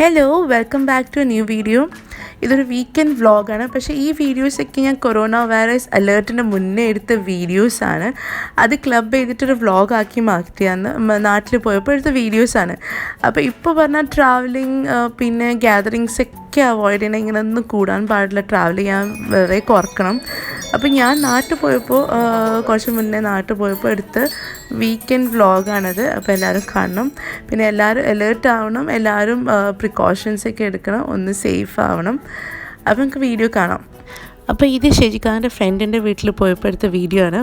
Hello welcome back to a new video. ഇതൊരു weekend വ്ളോഗാണ്. പക്ഷേ ഈ വീഡിയോസൊക്കെ ഞാൻ കൊറോണ വൈറസ് അലേർട്ടിൻ്റെ മുന്നേ എടുത്ത വീഡിയോസാണ്. അത് ക്ലബ് ചെയ്തിട്ടൊരു വ്ളോഗാക്കി മാറ്റിയാന്ന് നാട്ടിൽ പോയപ്പോൾ എടുത്ത വീഡിയോസാണ്. അപ്പോൾ ഇപ്പോൾ പറഞ്ഞാൽ ട്രാവലിംഗ് പിന്നെ ഗ്യാതറിങ്സൊക്കെ അവോയ്ഡ് ചെയ്യണം. ഇങ്ങനെ ഒന്നും കൂടാൻ പാടില്ല, ട്രാവൽ ചെയ്യാൻ വളരെ കുറക്കണം. അപ്പോൾ ഞാൻ നാട്ടിൽ പോയപ്പോൾ കുറച്ച് മുന്നേ നാട്ടിൽ പോയപ്പോൾ എടുത്ത് വീക്കെൻഡ് വ്ളോഗാണത്. അപ്പോൾ എല്ലാവരും കാണണം. പിന്നെ എല്ലാവരും അലേർട്ട് ആവണം, എല്ലാവരും പ്രിക്കോഷൻസൊക്കെ എടുക്കണം, ഒന്ന് സേഫ് ആവണം. അപ്പോൾ നമുക്ക് വീഡിയോ കാണാം. അപ്പോൾ ഇത് ഷെജിക്കാൻ്റെ ഫ്രണ്ടിൻ്റെ വീട്ടിൽ പോയപ്പോൾ എടുത്ത വീഡിയോ ആണ്.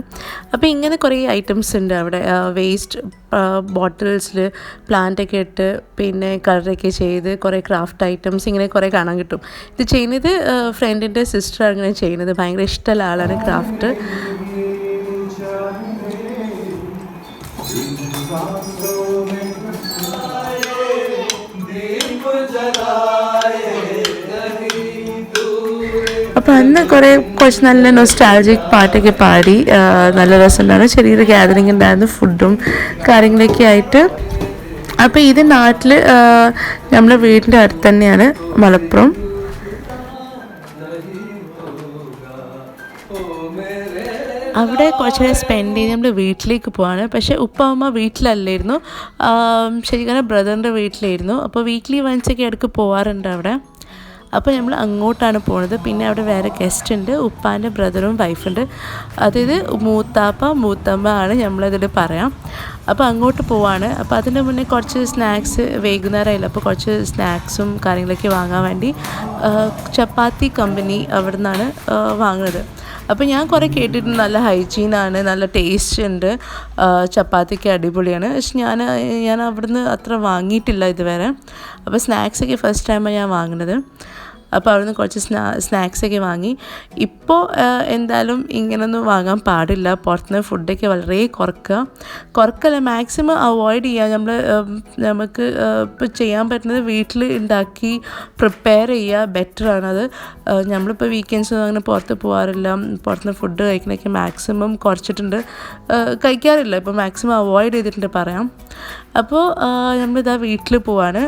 അപ്പോൾ ഇങ്ങനെ കുറേ ഐറ്റംസ് ഉണ്ട് അവിടെ. വേസ്റ്റ് ബോട്ടിൽസിൽ പ്ലാന്റൊക്കെ ഇട്ട് പിന്നെ കളറൊക്കെ ചെയ്ത് കുറേ ക്രാഫ്റ്റ് ഐറ്റംസ് ഇങ്ങനെ കുറേ കാണാൻ കിട്ടും. ഇത് ചെയ്യുന്നത് ഫ്രണ്ടിൻ്റെ സിസ്റ്ററാണ് ഇങ്ങനെ ചെയ്യുന്നത്. ഭയങ്കര ഇഷ്ടമുള്ള ആളാണ് ക്രാഫ്റ്റ്. അപ്പോൾ അന്ന് കുറച്ച് നല്ല നൊസ്റ്റാൾജിക് പാട്ടൊക്കെ പാടി നല്ല രസമുണ്ടായിരുന്നു. ചെറിയൊരു ഗ്യാതറിംഗ് ഉണ്ടായിരുന്നു, ഫുഡും കാര്യങ്ങളൊക്കെ ആയിട്ട്. അപ്പോൾ ഇത് നാട്ടിൽ നമ്മുടെ വീടിൻ്റെ അടുത്ത് തന്നെയാണ്, മലപ്പുറം. അവിടെ കുറച്ച് നേരം സ്പെൻഡ് ചെയ്ത് നമ്മൾ വീട്ടിലേക്ക് പോവാണ്. പക്ഷേ ഉപ്പ വീട്ടിലല്ലായിരുന്നു, ശരിക്കും ബ്രദറിൻ്റെ വീട്ടിലായിരുന്നു. അപ്പോൾ വീക്ക്ലി വൺസൊക്കെ ഇടയ്ക്ക് പോവാറുണ്ട് അവിടെ. അപ്പോൾ നമ്മൾ അങ്ങോട്ടാണ് പോകുന്നത്. പിന്നെ അവിടെ വേറെ ഗസ്റ്റ് ഉണ്ട്, ഉപ്പാൻ്റെ ബ്രദറും വൈഫുണ്ട്. അതായത് മൂത്തമ്മ ആണ് നമ്മളതിൽ പറയാം. അപ്പോൾ അങ്ങോട്ട് പോവാണ്. അപ്പോൾ അതിൻ്റെ മുന്നേ കുറച്ച് സ്നാക്സ് വൈകുന്നേരമായില്ല, അപ്പോൾ കുറച്ച് സ്നാക്സും കാര്യങ്ങളൊക്കെ വാങ്ങാൻ വേണ്ടി ചപ്പാത്തി കമ്പനി അവിടെ നിന്നാണ് വാങ്ങുന്നത്. അപ്പോൾ ഞാൻ കുറേ കേട്ടിട്ടുണ്ട്, നല്ല ഹൈജീനാണ്, നല്ല ടേസ്റ്റ് ഉണ്ട്, ചപ്പാത്തിക്ക് അടിപൊളിയാണ്. പക്ഷെ ഞാൻ അവിടുന്ന് അത്ര വാങ്ങിയിട്ടില്ല ഇതുവരെ. അപ്പോൾ സ്നാക്സൊക്കെ ഫസ്റ്റ് ടൈമാണ് ഞാൻ വാങ്ങുന്നത്. അപ്പോൾ അവിടുന്ന് കുറച്ച് സ്നാക്സൊക്കെ വാങ്ങി. ഇപ്പോൾ എന്തായാലും ഇങ്ങനൊന്നും വാങ്ങാൻ പാടില്ല. പുറത്തുനിന്ന് ഫുഡൊക്കെ വളരെ കുറക്കല്ല, മാക്സിമം അവോയ്ഡ് ചെയ്യുക. നമുക്ക് ഇപ്പോൾ ചെയ്യാൻ പറ്റുന്നത് വീട്ടിൽ ഉണ്ടാക്കി പ്രിപ്പയർ ചെയ്യുക, ബെറ്ററാണത്. നമ്മളിപ്പോൾ വീക്കെൻഡ്സ് അങ്ങനെ പുറത്ത് പോകാറില്ല. പുറത്തുനിന്ന് ഫുഡ് കഴിക്കണമൊക്കെ മാക്സിമം കുറച്ചിട്ടുണ്ട്, കഴിക്കാറില്ല. ഇപ്പോൾ മാക്സിമം അവോയ്ഡ് ചെയ്തിട്ടുണ്ട് പറയാം. അപ്പോൾ നമ്മളിതാ വീട്ടിൽ പോവാണ്.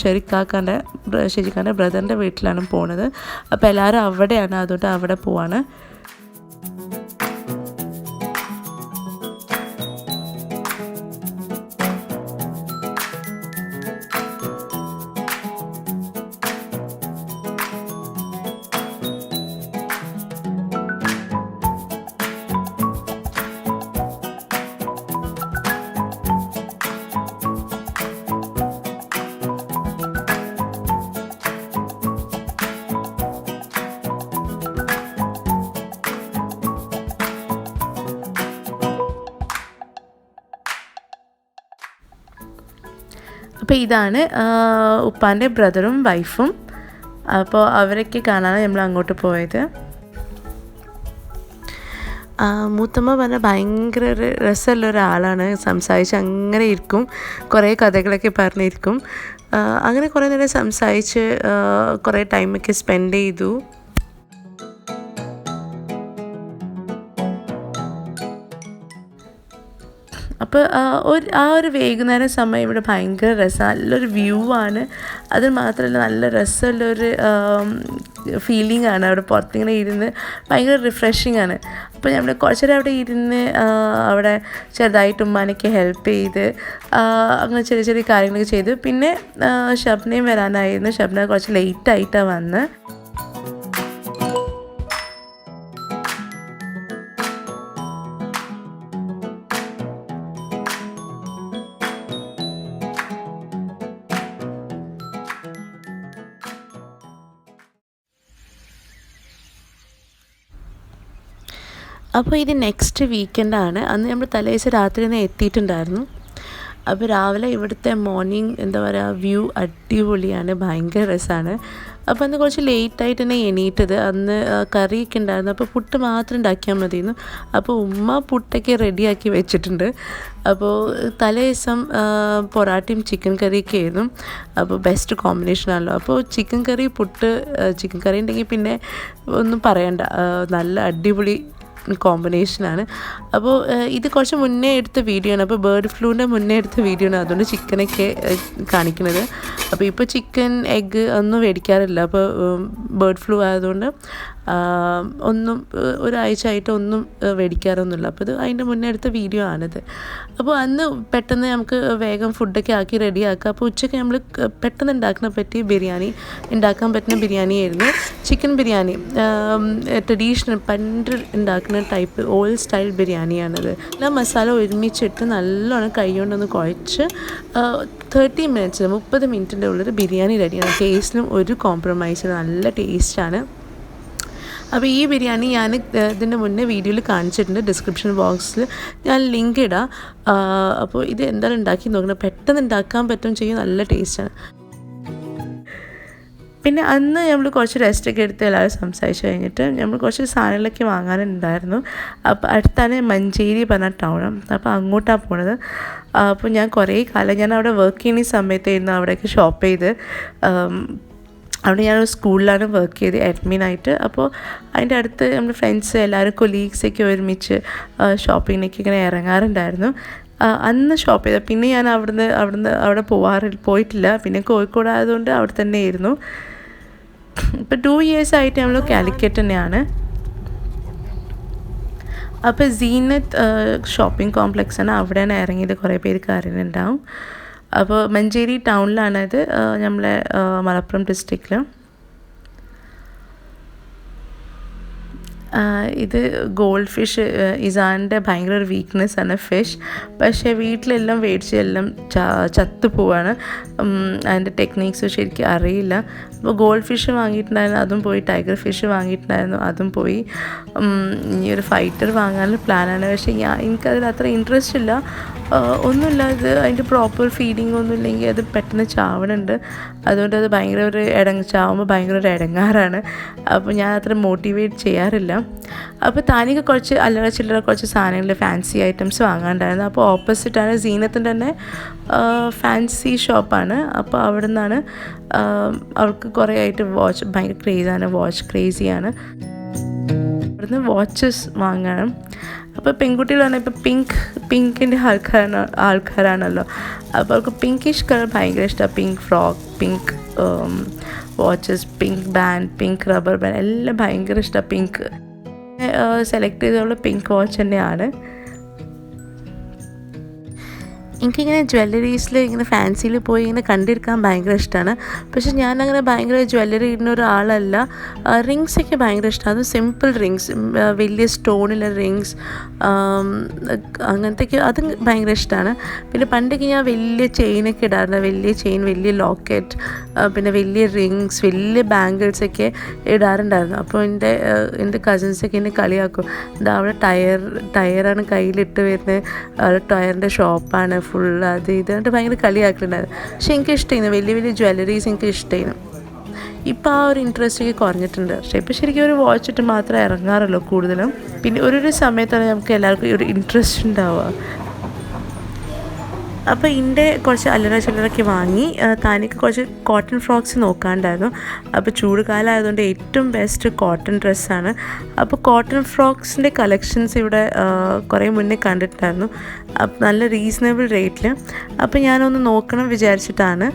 ഷെജിക്കാൻ്റെ ബ്രദറിൻ്റെ വീട്ടിലാണ് പോകുന്നത്. അപ്പോൾ എല്ലാവരും അവിടെയാണ്, അതുകൊണ്ട് അവിടെ പോവാണ്. അപ്പോൾ ഇതാണ് ഉപ്പാൻ്റെ ബ്രദറും വൈഫും. അപ്പോൾ അവരൊക്കെ കാണാനാണ് നമ്മൾ അങ്ങോട്ട് പോയത്. മൂത്തമ്മ പറഞ്ഞാൽ ഭയങ്കര ഒരു രസമുള്ള ഒരാളാണ്. സംസാരിച്ച് അങ്ങനെ ഇരിക്കും, കുറേ കഥകളൊക്കെ പറഞ്ഞിരിക്കും. അങ്ങനെ കുറേ നേരം സംസാരിച്ച് കുറേ ടൈമൊക്കെ സ്പെൻഡ് ചെയ്തു. അപ്പോൾ ഒരു വൈകുന്നേരം സമയം ഇവിടെ ഭയങ്കര രസമാണ്, നല്ലൊരു വ്യൂ ആണ്. അത് മാത്രമല്ല നല്ല രസമുള്ളൊരു ഫീലിംഗ് ആണ്. അവിടെ പുറത്തിങ്ങനെ ഇരുന്ന് ഭയങ്കര റിഫ്രഷിങ് ആണ്. അപ്പോൾ നമ്മൾ കുറച്ചേരം അവിടെ ഇരുന്ന് അവിടെ ചെറുതായിട്ട് ഉമ്മാനൊക്കെ ഹെൽപ്പ് ചെയ്ത് അങ്ങനെ ചെറിയ ചെറിയ കാര്യങ്ങളൊക്കെ ചെയ്ത്. പിന്നെ ഷബ്നയും വരാനായിരുന്നു. ഷബ്ന കുറച്ച് ലേറ്റായിട്ടാണ് വന്നത്. അപ്പോൾ ഇത് നെക്സ്റ്റ് വീക്കെൻഡാണ്. അന്ന് നമ്മൾ തലേദിവസം രാത്രി തന്നെ എത്തിയിട്ടുണ്ടായിരുന്നു. അപ്പോൾ രാവിലെ ഇവിടുത്തെ മോർണിംഗ് എന്താ പറയുക, വ്യൂ അടിപൊളിയാണ്, ഭയങ്കര രസമാണ്. അപ്പോൾ അന്ന് കുറച്ച് ലേറ്റായിട്ട് തന്നെ എണീറ്റത്. അന്ന് കറിയൊക്കെ ഉണ്ടായിരുന്നു, അപ്പോൾ പുട്ട് മാത്രം ഉണ്ടാക്കിയാൽ മതിയെന്നു. അപ്പോൾ ഉമ്മ പുട്ടൊക്കെ റെഡിയാക്കി വെച്ചിട്ടുണ്ട്. അപ്പോൾ തലേദിവസം പൊറാട്ടയും ചിക്കൻ കറിയൊക്കെ ആയിരുന്നു. അപ്പോൾ ബെസ്റ്റ് കോമ്പിനേഷനാണല്ലോ. അപ്പോൾ ചിക്കൻ കറി പുട്ട്, ചിക്കൻ കറി ഉണ്ടെങ്കിൽ പിന്നെ ഒന്നും പറയണ്ട, നല്ല അടിപൊളി കോമ്പിനേഷനാണ്. അപ്പോൾ ഇത് കുറച്ച് മുന്നേ എടുത്ത വീഡിയോ ആണ്. അപ്പോൾ ബേർഡ് ഫ്ലൂവിൻ്റെ മുന്നേ എടുത്ത വീഡിയോ ആണ്. അതുകൊണ്ട് ചിക്കനൊക്കെ കാണിക്കുന്നത്. അപ്പോൾ ഇപ്പോൾ ചിക്കൻ എഗ്ഗ് ഒന്നും മേടിക്കാറില്ല. അപ്പോൾ ബേർഡ് ഫ്ലൂ ആയതുകൊണ്ട് ഒന്നും ഒരാഴ്ച ആയിട്ട് ഒന്നും മേടിക്കാറൊന്നുമില്ല. അപ്പോൾ ഇത് അതിൻ്റെ മുന്നേ എടുത്ത വീഡിയോ ആണിത്. അപ്പോൾ അന്ന് പെട്ടെന്ന് നമുക്ക് വേഗം ഫുഡൊക്കെ ആക്കി റെഡിയാക്കുക. അപ്പോൾ ഉച്ചയ്ക്ക് നമ്മൾ പെട്ടെന്ന് ഉണ്ടാക്കാൻ പറ്റുന്ന ബിരിയാണി ആയിരുന്നു. ചിക്കൻ ബിരിയാണി, ട്രഡീഷണൽ പണ്ട് ഉണ്ടാക്കുന്ന ടൈപ്പ് ഓൾഡ് സ്റ്റൈൽ ബിരിയാണിയാണിത്. എല്ലാ മസാല ഒരുമിച്ചിട്ട് നല്ലോണം കൈ കൊണ്ടൊന്ന് കുഴച്ച് 30 മിനിറ്റ്സ് 30 മിനിറ്റിൻ്റെ ഉള്ളിൽ ബിരിയാണി റെഡിയാണ്. ടേസ്റ്റിലും ഒരു കോംപ്രമൈസ്, നല്ല ടേസ്റ്റാണ്. അപ്പോൾ ഈ ബിരിയാണി ഞാൻ ഇതിൻ്റെ മുന്നേ വീഡിയോയിൽ കാണിച്ചിട്ടുണ്ട്. ഡിസ്ക്രിപ്ഷൻ ബോക്സിൽ ഞാൻ ലിങ്ക് ഇടാം. അപ്പോൾ ഇത് എന്തായാലും ഉണ്ടാക്കി നോക്കണം. പെട്ടെന്ന് ഉണ്ടാക്കാൻ പറ്റും ചെയ്യും, നല്ല ടേസ്റ്റാണ്. പിന്നെ അന്ന് നമ്മൾ കുറച്ച് റെസ്റ്റൊക്കെ എടുത്ത് എല്ലാവരും സംസാരിച്ച് കഴിഞ്ഞിട്ട് നമ്മൾ കുറച്ച് സാധനങ്ങളൊക്കെ വാങ്ങാനുണ്ടായിരുന്നു. അപ്പോൾ അടുത്താണ് മഞ്ചേരി പറഞ്ഞ ടൗൺ. അപ്പോൾ അങ്ങോട്ടാണ് പോണത്. അപ്പോൾ ഞാൻ കുറേ കാലം ഞാൻ അവിടെ വർക്ക് ചെയ്യുന്ന സമയത്തായിരുന്നു അവിടേക്ക് ഷോപ്പ് ചെയ്ത്. അവിടെ ഞാനൊരു സ്കൂളിലാണ് വർക്ക് ചെയ്ത് അഡ്മിനായിട്ട്. അപ്പോൾ അതിൻ്റെ അടുത്ത് നമ്മുടെ ഫ്രണ്ട്സ് എല്ലാവരും കൊലീഗ്സൊക്കെ ഒരുമിച്ച് ഷോപ്പിങ്ങിനൊക്കെ ഇങ്ങനെ ഇറങ്ങാറുണ്ടായിരുന്നു. അന്ന് ഷോപ്പ് ചെയ്ത പിന്നെ ഞാൻ അവിടെ പോയിട്ടില്ല. പിന്നെ കോഴിക്കോട് ആയതുകൊണ്ട് അവിടെ തന്നെ ആയിരുന്നു. ഇപ്പോൾ 2 years ആയിട്ട് നമ്മൾ കാലിക്കറ്റ് തന്നെയാണ്. അപ്പോൾ സീനത്ത് ഷോപ്പിംഗ് കോംപ്ലക്സാണ്, അവിടെയാണ് ഇറങ്ങിയത്. കുറേ പേർക്ക് അറിയുന്നുണ്ടാവും. അപ്പോൾ മഞ്ചേരി ടൗണിലാണത്, നമ്മളെ മലപ്പുറം ഡിസ്ട്രിക്റ്റിൽ. ഇത് ഗോൾഡ് ഫിഷ് ഇസാൻ്റെ ഭയങ്കര ഒരു വീക്ക്നെസ്സാണ് ഫിഷ്. പക്ഷേ വീട്ടിലെല്ലാം മേടിച്ച് എല്ലാം ചത്തു പോവാണ്. അതിൻ്റെ ടെക്നീക്സ് ശരിക്കും അറിയില്ല. അപ്പോൾ ഗോൾഡ് ഫിഷ് വാങ്ങിയിട്ടുണ്ടായിരുന്നു, അതും പോയി. ടൈഗർ ഫിഷ് വാങ്ങിയിട്ടുണ്ടായിരുന്നു, അതും പോയി. ഇനി ഒരു ഫൈറ്റർ വാങ്ങാനുള്ള പ്ലാനാണ്. പക്ഷേ എനിക്കതിൽ അത്ര ഇൻട്രസ്റ്റ് ഇല്ല. ഒന്നുമില്ല, ഇത് അതിൻ്റെ പ്രോപ്പർ ഫീഡിങ് ഒന്നും ഇല്ലെങ്കിൽ അത് പെട്ടെന്ന് ചാവണുണ്ട്. അതുകൊണ്ട് അത് ഭയങ്കര ഒരു ചാവുമ്പോൾ ഭയങ്കര ഒരു ഇടങ്ങാറാണ്. അപ്പോൾ ഞാൻ അത്ര മോട്ടിവേറ്റ് ചെയ്യാറില്ല. അപ്പോൾ താനിക്ക് കുറച്ച് അല്ലറ ചില്ലറ കുറച്ച് സാധനങ്ങൾ ഫാൻസി ഐറ്റംസ് വാങ്ങാണ്ടായിരുന്നു. അപ്പോൾ ഓപ്പോസിറ്റാണ് സീനത്തിൻ്റെ തന്നെ ഫാൻസി ഷോപ്പാണ്. അപ്പോൾ അവിടെ നിന്നാണ് അവൾക്ക് കുറേ ആയിട്ട് ഭയങ്കര ക്രേസാണ്, ക്രേസിയാണ്. അവിടുന്ന് വാച്ചസ് വാങ്ങണം. അപ്പോൾ പെൺകുട്ടികൾ പറഞ്ഞാൽ ഇപ്പോൾ പിങ്കിൻ്റെ ആൾക്കാരാണല്ലോ. അപ്പോൾ അവർക്ക് പിങ്കിഷ് കളർ ഭയങ്കര ഇഷ്ടമാണ്. Pink frock, pink watches, pink band, pink rubber band എല്ലാം ഭയങ്കര ഇഷ്ടമാണ്. പിങ്ക് സെലക്ട് ചെയ്തുള്ള പിങ്ക് വാച്ച് തന്നെയാണ്. എനിക്കിങ്ങനെ ജ്വല്ലറീസിൽ ഇങ്ങനെ ഫാൻസിയിൽ പോയി ഇങ്ങനെ കണ്ടിരിക്കാൻ ഭയങ്കര ഇഷ്ടമാണ്. പക്ഷെ ഞാനങ്ങനെ ഭയങ്കര ജ്വല്ലറി ഇടുന്ന ഒരാളല്ല. റിങ്സൊക്കെ ഭയങ്കര ഇഷ്ടമാണ്. അത് സിമ്പിൾ റിങ്സ്, വലിയ സ്റ്റോണിലെ റിങ്സ്, അങ്ങനത്തെയൊക്കെ അത് ഭയങ്കര ഇഷ്ടമാണ്. പിന്നെ പണ്ടൊക്കെ ഞാൻ വലിയ ചെയിനൊക്കെ ഇടാറുണ്ട്. വലിയ ചെയിൻ, വലിയ ലോക്കറ്റ്, പിന്നെ വലിയ റിങ്സ്, വലിയ ബാംഗിൾസൊക്കെ ഇടാറുണ്ടായിരുന്നു. അപ്പോൾ എൻ്റെ കസിൻസൊക്കെ എന്നെ കളിയാക്കും. എന്താ അവിടെ ടയറാണ് കയ്യിലിട്ട് വരുന്നത്, അവിടെ ടയറിൻ്റെ ഷോപ്പാണ് ഫുൾ, അത് ഇതുകൊണ്ട് ഭയങ്കര കളിയാക്കുന്നുണ്ടായിരുന്നു. പക്ഷെ എനിക്ക് ഇഷ്ടമായിരുന്നു വലിയ വലിയ ജ്വല്ലറീസ്, എനിക്ക് ഇഷ്ടമായിരുന്നു. ഇപ്പോൾ ആ ഒരു ഇൻട്രസ്റ്റൊക്കെ കുറഞ്ഞിട്ടുണ്ട്. പക്ഷേ ഇപ്പോൾ ശരിക്കും ഒരു വാച്ച് ഇട്ട് മാത്രമേ ഇറങ്ങാറുള്ളൂ കൂടുതലും. പിന്നെ ഒരു സമയത്താണ് നമുക്ക് എല്ലാവർക്കും ഒരു ഇൻട്രസ്റ്റ് ഉണ്ടാവുക. അപ്പോൾ ഇതിൻ്റെ കുറച്ച് അല്ലറ ചില്ലറൊക്കെ വാങ്ങി. താനിക്ക് കുറച്ച് കോട്ടൺ ഫ്രോക്സ് നോക്കാണ്ടായിരുന്നു. അപ്പോൾ ചൂട് കാലം ആയതുകൊണ്ട് ഏറ്റവും ബെസ്റ്റ് കോട്ടൺ ഡ്രസ്സാണ്. അപ്പോൾ കോട്ടൺ ഫ്രോക്സിൻ്റെ കളക്ഷൻസ് ഇവിടെ കുറേ മുന്നേ കണ്ടിട്ടുണ്ടായിരുന്നു, നല്ല റീസണബിൾ റേറ്റിൽ. അപ്പോൾ ഞാനൊന്ന് നോക്കണം വിചാരിച്ചിട്ടാണ്.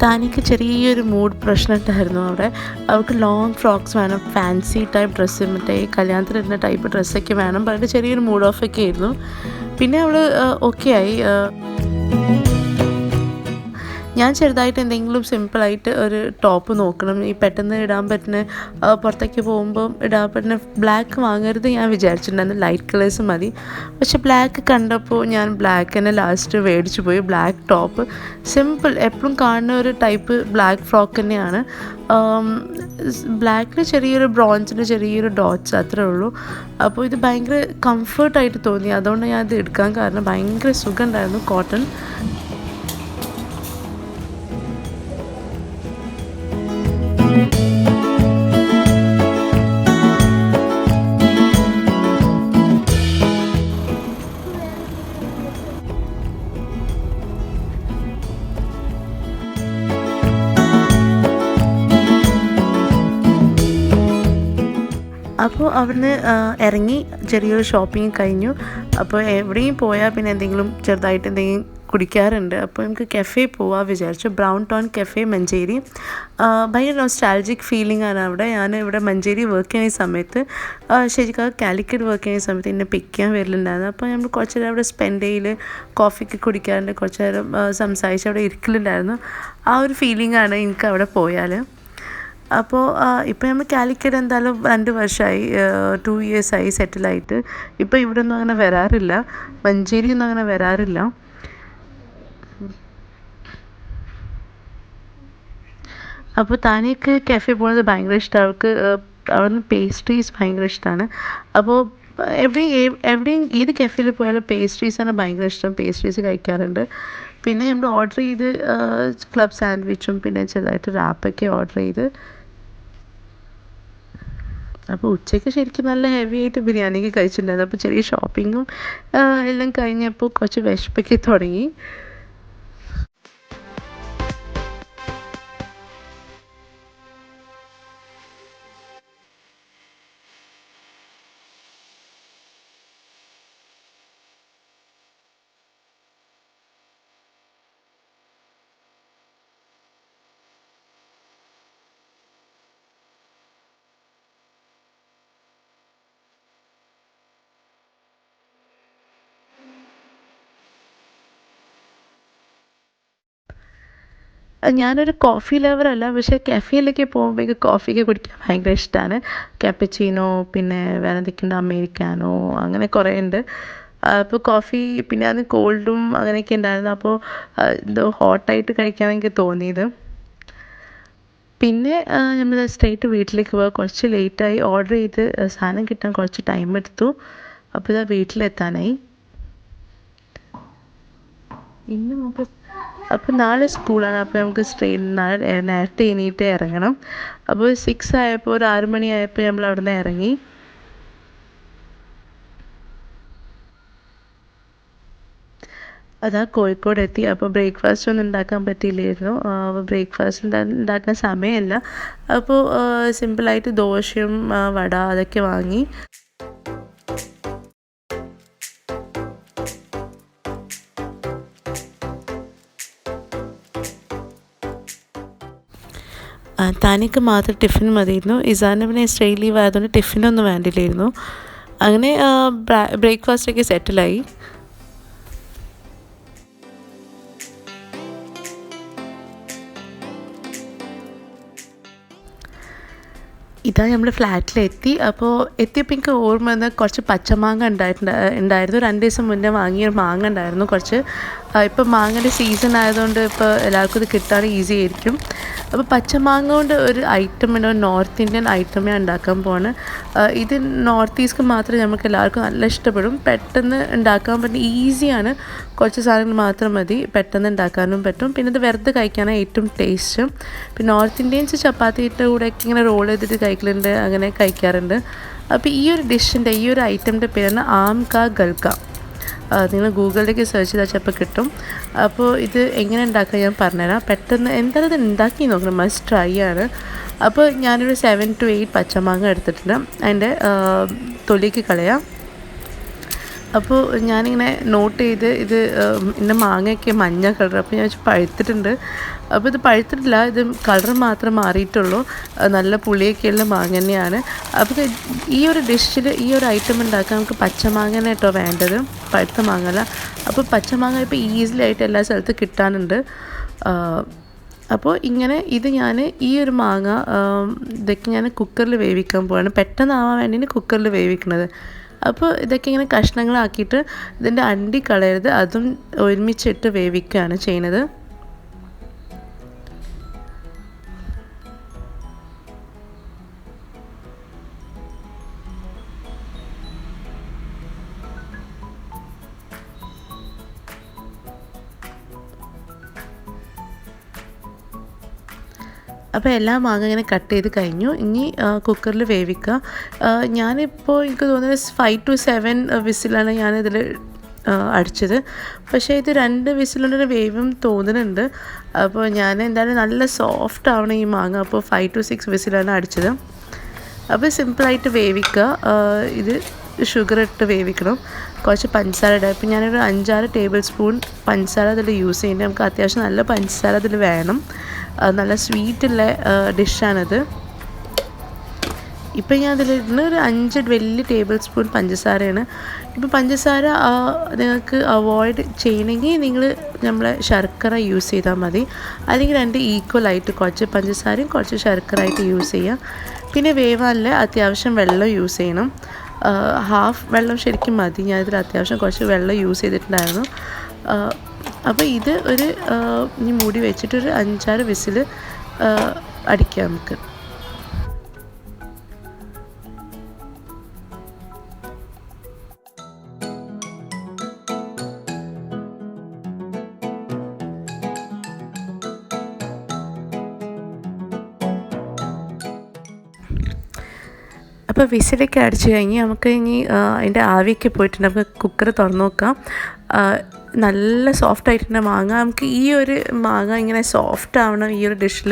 താനിക്ക് ചെറിയൊരു മൂഡ് പ്രശ്നം ഉണ്ടായിരുന്നു അവിടെ. അവർക്ക് ലോങ് ഫ്രോക്സ് വേണം, ഫാൻസി ടൈപ്പ് ഡ്രസ്സ്, മറ്റേ കല്യാണത്തിന് ഇടുന്ന ടൈപ്പ് ഡ്രസ്സൊക്കെ വേണം. പറഞ്ഞിട്ട് ചെറിയൊരു മൂഡ് ഓഫൊക്കെ ആയിരുന്നു. പിന്നെ അവൾ ഓക്കെ ആയി. ഞാൻ ചെറുതായിട്ട് എന്തെങ്കിലും സിമ്പിളായിട്ട് ഒരു ടോപ്പ് നോക്കണം, ഈ പെട്ടെന്ന് ഇടാൻ പറ്റുന്ന പുറത്തേക്ക് പോകുമ്പോൾ ഇടാൻ പറ്റുന്ന. ബ്ലാക്ക് വാങ്ങരുത് ഞാൻ വിചാരിച്ചിട്ടുണ്ടായിരുന്നു, ലൈറ്റ് കളേഴ്സ് മതി. പക്ഷെ ബ്ലാക്ക് കണ്ടപ്പോൾ ഞാൻ ബ്ലാക്ക് തന്നെ ലാസ്റ്റ് മേടിച്ചു പോയി. ബ്ലാക്ക് ടോപ്പ് സിമ്പിൾ എപ്പോഴും കാണുന്ന ഒരു ടൈപ്പ് ബ്ലാക്ക് ഫ്രോക്ക് തന്നെയാണ്. ബ്ലാക്കിൽ ചെറിയൊരു ബ്രോൺസിൻ്റെ ചെറിയൊരു ഡോട്ട്സ് അത്രേ ഉള്ളൂ. അപ്പോൾ ഇത് ഭയങ്കര കംഫർട്ടായിട്ട് തോന്നി, അതുകൊണ്ട് ഞാൻ ഇത് എടുക്കാൻ കാരണം. ഭയങ്കര സുഖം ഉണ്ടായിരുന്നു, കോട്ടൺ. അപ്പോൾ അവിടുന്ന് ഇറങ്ങി ചെറിയൊരു ഷോപ്പിംഗ് കഴിഞ്ഞു. അപ്പോൾ എവിടെയും പോയാൽ പിന്നെ എന്തെങ്കിലും ചെറുതായിട്ട് എന്തെങ്കിലും കുടിക്കാറുണ്ട്. അപ്പോൾ നമുക്ക് കഫേ പോവാൻ വിചാരിച്ചു. Brown town cafe Manjeri. ഭയങ്കര നൊസ്റ്റാൾജിക് ഫീലിംഗ് ആണ് അവിടെ. ഞാൻ ഇവിടെ മഞ്ചേരി വർക്ക് ചെയ്യുന്ന സമയത്ത്, ശരിക്കും കാലിക്കറ്റ് വർക്ക് ചെയ്യുന്ന സമയത്ത് എന്നെ പിക്ക് ചെയ്യാൻ വരലുണ്ടായിരുന്നു. അപ്പോൾ നമ്മൾ കുറച്ച് നേരം അവിടെ സ്പെൻഡ് ചെയ്യൽ, കോഫിക്ക് കുടിക്കാറുണ്ട്, കുറച്ച് നേരം സംസാരിച്ച് അവിടെ ഇരിക്കലുണ്ടായിരുന്നു. ആ ഒരു ഫീലിംഗ് ആണ് എനിക്ക് അവിടെ പോയാൽ. അപ്പോൾ ഇപ്പോൾ നമ്മൾ കാലിക്കറ്റ് എന്തായാലും 2 വർഷമായി, 2 ഇയേഴ്സായി സെറ്റിലായിട്ട്. ഇപ്പോൾ ഇവിടെ ഒന്നും അങ്ങനെ വരാറില്ല, മഞ്ചേരി ഒന്നും അങ്ങനെ വരാറില്ല. അപ്പോൾ താനിക്ക് കഫേ പോകുന്നത് ഭയങ്കര ഇഷ്ടമാണ്. അവൾക്ക് അവിടുന്ന് പേസ്ട്രീസ് ഭയങ്കര ഇഷ്ടമാണ്. അപ്പോൾ എവിടെയും ഏത് കഫേയിൽ പോയാലും പേസ്ട്രീസാണ് ഭയങ്കര ഇഷ്ടം. പേസ്ട്രീസ് കഴിക്കാറുണ്ട്. പിന്നെ നമ്മൾ ഓർഡർ ചെയ്ത് ക്ലബ് സാൻഡ്വിച്ചും പിന്നെ ചെറുതായിട്ട് റാപ്പൊക്കെ ഓർഡർ ചെയ്ത്. അപ്പോൾ ഉച്ചയ്ക്ക് ശരിക്കും നല്ല ഹെവി ആയിട്ട് ബിരിയാണിക്ക് കഴിച്ചിട്ടുണ്ടായിരുന്നു. അപ്പോൾ ചെറിയ ഷോപ്പിങ്ങും എല്ലാം കഴിഞ്ഞപ്പോൾ കുറച്ച് വിശപ്പൊക്കെ തുടങ്ങി. ഞാനൊരു കോഫി ലവറല്ല, പക്ഷേ കഫേയിലേക്ക് പോകുമ്പോഴേക്ക് കോഫിയൊക്കെ കുടിക്കാൻ ഭയങ്കര ഇഷ്ടമാണ്. ക്യാപ്പച്ചീനോ പിന്നെ വേറെ എന്തൊക്കെയുണ്ട്, അമേരിക്കാനോ, അങ്ങനെ കുറേ ഉണ്ട്. അപ്പോൾ കോഫി പിന്നെ അത് കോൾഡും അങ്ങനെയൊക്കെ ഉണ്ടായിരുന്നു. അപ്പോൾ എന്തോ ഹോട്ടായിട്ട് കഴിക്കാൻ എനിക്ക് തോന്നിയത്. പിന്നെ നമ്മൾ സ്ട്രെയിറ്റ് വീട്ടിലേക്ക് പോകാൻ കുറച്ച് ലേറ്റായി. ഓർഡർ ചെയ്ത് സാധനം കിട്ടാൻ കുറച്ച് ടൈം എടുത്തു. അപ്പോൾ ഇതാ വീട്ടിലെത്താനായി. ഇന്ന് നമുക്ക് അപ്പോൾ നാളെ സ്കൂളാണ്. അപ്പോൾ നമുക്ക് നാളെ നേരത്തെ എണീറ്റ് ഇറങ്ങണം. അപ്പോൾ 6 ആയപ്പോൾ, ഒരു 6 മണിയായപ്പോൾ നമ്മൾ അവിടെ നിന്ന് ഇറങ്ങി. അതാ കോഴിക്കോട് എത്തി. അപ്പോൾ ബ്രേക്ക്ഫാസ്റ്റ് ഒന്നും ഉണ്ടാക്കാൻ പറ്റിയില്ലായിരുന്നു. ബ്രേക്ക്ഫാസ്റ്റ് ഉണ്ടാക്കാൻ സമയമില്ല. അപ്പോൾ സിമ്പിളായിട്ട് ദോശയും വട അതൊക്കെ വാങ്ങി. താനിക്ക് മാത്രം ടിഫിൻ മതിയായിരുന്നു. ഇസാന് പിന്നെ സ്റ്റേ ലീവ് ആയതുകൊണ്ട് ടിഫിനൊന്നും വേണ്ടില്ലായിരുന്നു. അങ്ങനെ ബ്രേക്ക്ഫാസ്റ്റൊക്കെ സെറ്റിലായി. ഇതാ നമ്മൾ ഫ്ലാറ്റിലെത്തി. അപ്പോൾ എത്തിയപ്പോൾ എനിക്ക് ഓർമ്മ വന്ന കുറച്ച് പച്ചമാങ്ങ ഉണ്ടായിരുന്നു. 2 ദിവസം മുന്നേ വാങ്ങിയ മാങ്ങ ഉണ്ടായിരുന്നു കുറച്ച്. ഇപ്പോൾ മാങ്ങയുടെ സീസൺ ആയതുകൊണ്ട് ഇപ്പോൾ എല്ലാവർക്കും ഇത് കിട്ടാൻ ഈസി ആയിരിക്കും. അപ്പോൾ പച്ചമാങ്ങ കൊണ്ട് ഒരു ഐറ്റം ഉണ്ട്, നോർത്ത് ഇന്ത്യൻ ഐറ്റമേ ഉണ്ടാക്കാൻ പോവാണ്. ഇത് നോർത്ത് ഈസ്റ്റ് മാത്രമേ നമുക്ക് എല്ലാവർക്കും നല്ല ഇഷ്ടപ്പെടും. പെട്ടെന്ന് ഉണ്ടാക്കാൻ പറ്റും, ഈസിയാണ്. കുറച്ച് സാധനങ്ങൾ മാത്രം മതി, പെട്ടെന്ന് ഉണ്ടാക്കാനും പറ്റും. പിന്നെ ഇത് വെറുതെ കഴിക്കാനാണ് ഏറ്റവും ടേസ്റ്റ്. പിന്നെ നോർത്ത് ഇന്ത്യൻസ് ചപ്പാത്തിയുടെ കൂടെയൊക്കെ ഇങ്ങനെ റോൾ ചെയ്തിട്ട് കഴിക്കലുണ്ട്, അങ്ങനെ കഴിക്കാറുണ്ട്. അപ്പോൾ ഈ ഒരു ഡിഷിൻ്റെ ഈ ഒരു ഐറ്റമിൻ്റെ പേരാണ് ആം കാ ഗൽക്ക. നിങ്ങൾ ഗൂഗിളിലേക്ക് സെർച്ച് ചെയ്താൽ ചിലപ്പോൾ കിട്ടും. അപ്പോൾ ഇത് എങ്ങനെ ഉണ്ടാക്കുക ഞാൻ പറഞ്ഞുതരാം. പെട്ടെന്ന് എന്തായാലും ഇത് ഉണ്ടാക്കി നോക്കണം, മസ്റ്റ് ട്രൈ ആണ്. അപ്പോൾ ഞാനൊരു 7 to 8 പച്ചമാങ്ങ എടുത്തിട്ടുണ്ട്. അതിൻ്റെ തൊലിക്ക് കളയാം. അപ്പോൾ ഞാനിങ്ങനെ നോട്ട് ചെയ്ത് ഇത് എൻ്റെ മാങ്ങയൊക്കെ മഞ്ഞ കളർ. അപ്പോൾ ഞാൻ പഴുത്തിട്ടുണ്ട്. അപ്പോൾ ഇത് പഴുത്തിട്ടില്ല, ഇത് കളർ മാത്രം മാറിയിട്ടുള്ളൂ. നല്ല പുളിയൊക്കെയുള്ള മാങ്ങ തന്നെയാണ്. അപ്പോൾ ഈ ഒരു ഡിഷിൽ ഈ ഒരു ഐറ്റം ഉണ്ടാക്കാൻ നമുക്ക് പച്ചമാങ്ങ കേട്ടോ വേണ്ടത്, പഴുത്ത മാങ്ങല. അപ്പോൾ പച്ചമാങ്ങ ഇപ്പോൾ ഈസിലി ആയിട്ട് എല്ലാ സ്ഥലത്തും കിട്ടാനുണ്ട്. അപ്പോൾ ഇങ്ങനെ ഇത് ഞാൻ ഈ ഒരു മാങ്ങ ഇതൊക്കെ ഞാൻ കുക്കറിൽ വേവിക്കാൻ പോവാണ്. പെട്ടെന്നാവാൻ വേണ്ടിയിട്ട് കുക്കറിൽ വേവിക്കുന്നത്. അപ്പോൾ ഇതൊക്കെ ഇങ്ങനെ കഷ്ണങ്ങളാക്കിയിട്ട് ഇതിൻ്റെ അണ്ടി കളയരുത്, അതും ഒരുമിച്ചിട്ട് വേവിക്കുകയാണ് ചെയ്യുന്നത്. അപ്പോൾ എല്ലാ മാങ്ങ ഇങ്ങനെ കട്ട് ചെയ്ത് കഴിഞ്ഞു. ഇനി കുക്കറിൽ വേവിക്കുക. ഞാനിപ്പോൾ എനിക്ക് തോന്നുന്നത് 5 to 7 വിസിലാണ് ഞാനിതിൽ അടിച്ചത്. പക്ഷേ ഇത് 2 വിസിലുള്ളൊരു വേവും തോന്നുന്നുണ്ട്. അപ്പോൾ ഞാൻ എന്തായാലും നല്ല സോഫ്റ്റ് ആവണം ഈ മാങ്ങ. അപ്പോൾ 5 to 6 വിസിലാണ് അടിച്ചത്. അപ്പോൾ സിമ്പിളായിട്ട് വേവിക്കുക. ഇത് ഷുഗർ ഇട്ട് വേവിക്കണം. കുറച്ച് പഞ്ചസാര ഇടുക. ഇപ്പോൾ ഞാനൊരു 5-6 ടേബിൾ സ്പൂൺ പഞ്ചസാര അതിൽ യൂസ് ചെയ്യുന്നുണ്ട്. നമുക്ക് അത്യാവശ്യം നല്ല പഞ്ചസാര അതിൽ വേണം. നല്ല സ്വീറ്റുള്ള ഡിഷാണത്. ഇപ്പം ഞാൻ അതിലിടുന്ന ഒരു 5 വലിയ ടേബിൾ സ്പൂൺ പഞ്ചസാരയാണ്. ഇപ്പോൾ പഞ്ചസാര നിങ്ങൾക്ക് അവോയ്ഡ് ചെയ്യണമെങ്കിൽ നിങ്ങൾ നമ്മളെ ശർക്കര യൂസ് ചെയ്താൽ മതി. അല്ലെങ്കിൽ 2 ഈക്വലായിട്ട് കുറച്ച് പഞ്ചസാരയും കുറച്ച് ശർക്കര ആയിട്ട് യൂസ് ചെയ്യാം. പിന്നെ വേവാനിൽ അത്യാവശ്യം വെള്ളം യൂസ് ചെയ്യണം. ഹാഫ് വെള്ളം ശരിക്കും മതി. ഞാനിതിൽ അത്യാവശ്യം കുറച്ച് വെള്ളം യൂസ് ചെയ്തിട്ടുണ്ടായിരുന്നു. അപ്പോൾ ഇത് ഒരു ഇനി മൂടി വെച്ചിട്ടൊരു 5-6 വിസിൽ അടിക്കാം നമുക്ക്. അപ്പോൾ വിസിലൊക്കെ അടിച്ച് കഴിഞ്ഞ് നമുക്ക് ഇനി അതിൻ്റെ ആവിയൊക്കെ പോയിട്ട് നമുക്ക് കുക്കർ തുറന്ന് നോക്കാം. നല്ല സോഫ്റ്റ് ആയിട്ടുണ്ട് മാങ്ങ. നമുക്ക് ഈ ഒരു മാങ്ങ ഇങ്ങനെ സോഫ്റ്റ് ആവണം ഈ ഒരു ഡിഷിൽ.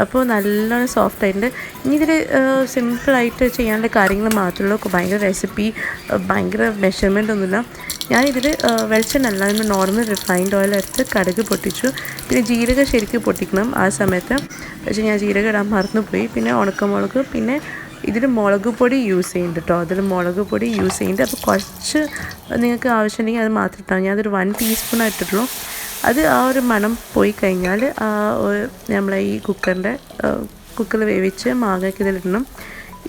അപ്പോൾ നല്ലോണം സോഫ്റ്റ് ആയിട്ടുണ്ട്. ഇനി ഇതിൽ സിമ്പിളായിട്ട് ചെയ്യാനുള്ള കാര്യങ്ങൾ മാത്രമേ ഉള്ളൂ. ഭയങ്കര റെസിപ്പി, ഭയങ്കര മെഷർമെൻ്റ് ഒന്നുമില്ല. ഞാനിതിൽ വെളിച്ചെണ്ണ അല്ല, നോർമൽ റിഫൈൻഡ് ഓയിൽ എടുത്ത് കടുക് പൊട്ടിച്ചു. പിന്നെ ജീരകം ശരിക്കും പൊട്ടിക്കണം ആ സമയത്ത്. പക്ഷേ ഞാൻ ജീരകം ഇടാൻ മറന്നുപോയി. പിന്നെ ഉണക്കമുളക്, പിന്നെ ഇതിൽ മുളക് പൊടി യൂസ് ചെയ്യുന്നുണ്ട് കേട്ടോ. അതിൽ മുളക് പൊടി യൂസ് ചെയ്യുന്നുണ്ട്. അപ്പോൾ കുറച്ച് നിങ്ങൾക്ക് ആവശ്യമുണ്ടെങ്കിൽ അത് മാത്രം ഇട്ടാൽ. ഞാനതൊരു 1 ടീസ്പൂൺ ഇട്ടിട്ടുള്ളൂ. അത് ആ ഒരു മണം പോയി കഴിഞ്ഞാൽ നമ്മളെ ഈ കുക്കറിൽ വേവിച്ച് മാങ്ങയ്ക്ക് ഇതിലിടണം.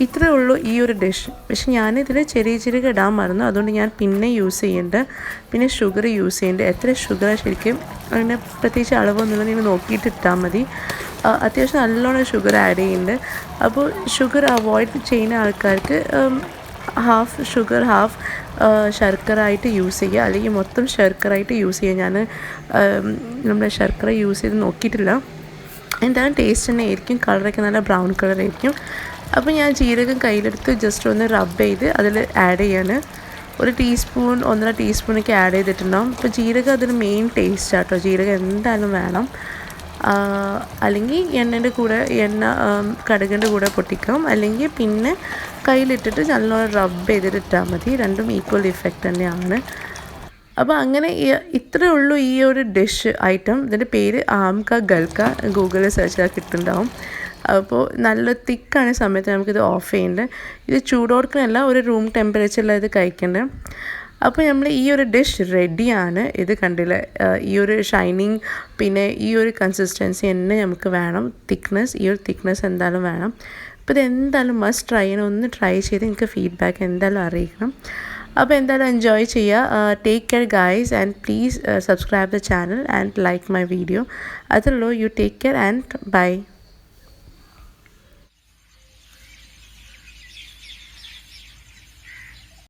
ഇത്രയേ ഉള്ളൂ ഈ ഒരു ഡിഷ്. പക്ഷെ ഞാനിതിൽ ചെറിയ ചെറിയ ഇടാൻ മറന്നു. അതുകൊണ്ട് ഞാൻ പിന്നെ യൂസ് ചെയ്യുന്നുണ്ട്. പിന്നെ ഷുഗർ യൂസ് ചെയ്യുന്നുണ്ട്. എത്ര ഷുഗർ ശരിക്കും അങ്ങനെ പ്രത്യേകിച്ച് അളവൊന്നുമില്ല, നിങ്ങൾ നോക്കിയിട്ട് ഇട്ടാൽ മതി. അത്യാവശ്യം നല്ലോണം ഷുഗർ ആഡ് ചെയ്യുന്നുണ്ട്. അപ്പോൾ ഷുഗർ അവോയ്ഡ് ചെയ്യുന്ന ആൾക്കാർക്ക് ഹാഫ് ഷുഗർ ഹാഫ് ശർക്കര ആയിട്ട് യൂസ് ചെയ്യുക, അല്ലെങ്കിൽ മൊത്തം ശർക്കര ആയിട്ട് യൂസ് ചെയ്യുക. ഞാൻ നമ്മുടെ ശർക്കര യൂസ് ചെയ്ത് നോക്കിയിട്ടില്ല. എന്തായാലും ടേസ്റ്റ് തന്നെ ആയിരിക്കും. കളറൊക്കെ നല്ല ബ്രൗൺ കളറായിരിക്കും. അപ്പോൾ ഞാൻ ജീരകം കയ്യിലെടുത്ത് ജസ്റ്റ് ഒന്ന് റബ്ബ് ചെയ്ത് അതിൽ ആഡ് ചെയ്യാണ്. 1 ടീസ്പൂൺ 1.5 ടീസ്പൂണൊക്കെ ആഡ് ചെയ്തിട്ടുണ്ടാവും. അപ്പോൾ ജീരകം അതിന് മെയിൻ ടേസ്റ്റ് ആട്ടോ. ജീരകം എന്തായാലും വേണം. അല്ലെങ്കിൽ കടുകിൻ്റെ കൂടെ പൊട്ടിക്കാം, അല്ലെങ്കിൽ പിന്നെ കയ്യിലിട്ടിട്ട് നല്ലോണം റബ്ബ് ചെയ്തിട്ട് ഇട്ടാൽ മതി. രണ്ടും ഈക്വൽ ഇഫക്റ്റ് തന്നെയാണ്. അപ്പോൾ അങ്ങനെ ഇത്രയേ ഉള്ളൂ ഈ ഒരു ഡിഷ് ഐറ്റം. ഇതിൻ്റെ പേര് ആംക ഗൽക്ക. ഗൂഗിളിൽ സെർച്ച് ചെയ്താൽ കിട്ടുന്നുണ്ടാവും. അപ്പോൾ നല്ല തിക്കാണ് സമയത്ത് നമുക്കിത് ഓഫ് ചെയ്യേണ്ടത്. ഇത് ചൂടോടുക്കനല്ല, ഒരു റൂം ടെമ്പറേച്ചറിലാണ് ഇത് കഴിക്കേണ്ടത്. അപ്പോൾ നമ്മൾ ഈ ഒരു ഡിഷ് റെഡിയാണ്. ഇത് കണ്ടില്ല, ഈ ഒരു ഷൈനിങ്, പിന്നെ ഈ ഒരു കൺസിസ്റ്റൻസി തന്നെ നമുക്ക് വേണം. ഈ ഒരു തിക്നെസ് എന്തായാലും വേണം. അപ്പോൾ ഇത് എന്തായാലും മസ്റ്റ് ട്രൈ ചെയ്യണം. ഒന്ന് ട്രൈ ചെയ്ത് എനിക്ക് ഫീഡ്ബാക്ക് എന്തായാലും അറിയിക്കണം. അപ്പോൾ എന്തായാലും എൻജോയ് ചെയ്യുക. Take care guys, and please subscribe the channel and like my video. അതുള്ളൂ. You take care and by.